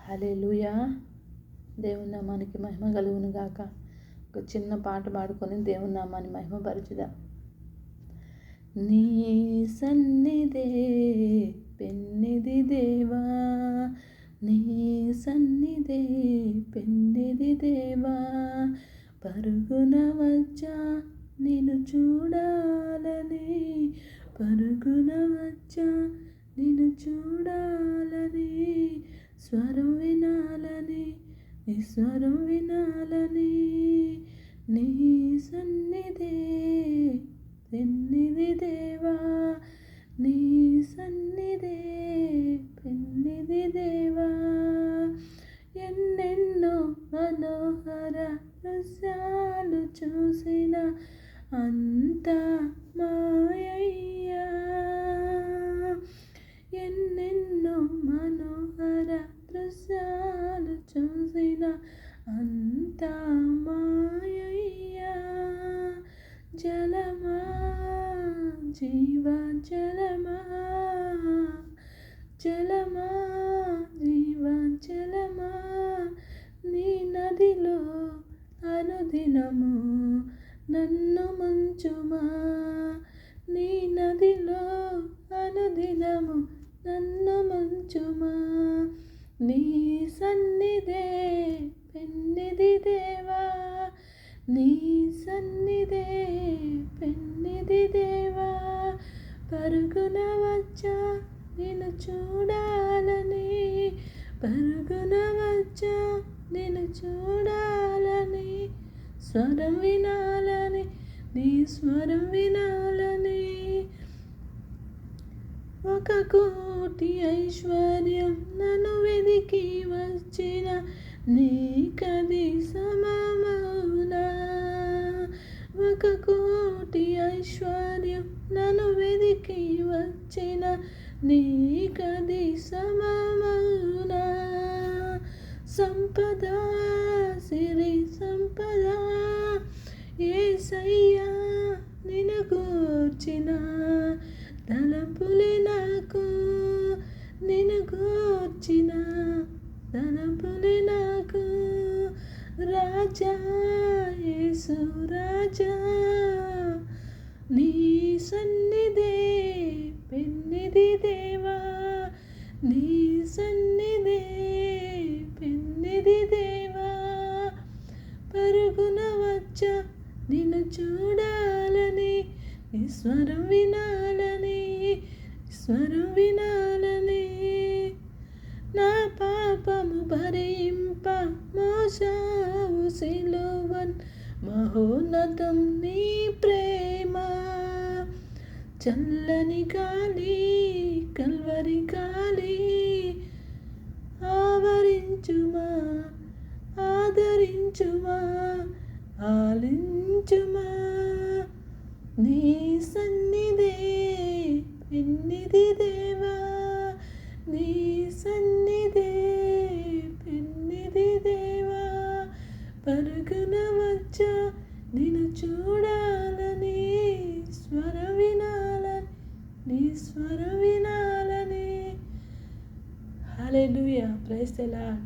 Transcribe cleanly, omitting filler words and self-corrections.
హల్లెలూయా. దేవుని నామానికి మహిమ కలుగును గాక. ఒక చిన్న పాట పాడుకొని దేవుని నామాన్ని మహిమపరచుదాం. నీ సన్నిధే పెన్నిది దేవా, నీ సన్నిధే పెన్నిది దేవా, పరుగున వచ్చా నిన్ను చూడాలని, పరుగున వచ్చా నిన్ను చూడాలని, స్వరం వినాలని, నీ స్వరం వినాలని, నీ సన్నిధే పెన్నిది దేవా, నీ సన్నిధే పెన్నిది దేవా, ఎన్నెన్నో మనోహర దృశ్యాలు చూసిన అంత మాయయ్యా, ఎన్నెన్నో మనోహర దృశ్యాలు చూసిన అంత మాయయ్యా, జలమా జీవ జలమా, జలమా జీవ జలమా, నీ నదిలో అనుదినము నన్ను ముంచుమా, నీ నదిలో అనుదినము నన్ను ముంచుమా, నీ సన్నిధే పెన్నిది దేవా, నీ సన్నిధే పెన్నిది దేవా, పరుగున వచ్చా నిన్ను చూడాలని, పరుగున వచ్చా నిన్ను చూడాలని, స్వరం వినాలని, నీ స్వరం వినాలని, ఒక కోటి ఐశ్వర్యం నన్ను వెదికి వచ్చిన నీకది సమమౌనా, ఒక కోటి ఐశ్వర్యం నన్ను వెదికి వచ్చిన నీకది సమమౌనా, సంపద సిరి సంపద యేసయ్యా నిన్ను గూర్చిన తలంపులే నాకు, నిన్ను గూర్చిన తలంపులే నాకు, రాజా యేసు రాజా, నీ సన్నిధే పెన్నిది దేవా, నీ సన్నిధే పెన్నిది దేవా, పరుగున వచ్చా నిన్ను చూడాలని, నీ స్వరం వినాలని, స్వరం వినాలని, నా పాపము భరింప మోసావు సిలువన్, మహోన్నతం నీ ప్రేమ, చల్లని గాలి కల్వరి గాలి ఆవరించుమా, ఆదరించుమా, ఆలించుమా, నీ సన్నిధే పెన్నిది దేవా, నీ సన్నిధే పెన్నిది దేవా, పరుగున వచ్చా నిన్ను చూడాలని, స్వరం వినాలని, నీ స్వరం వినాలని. హల్లెలూయా. Praise the lord.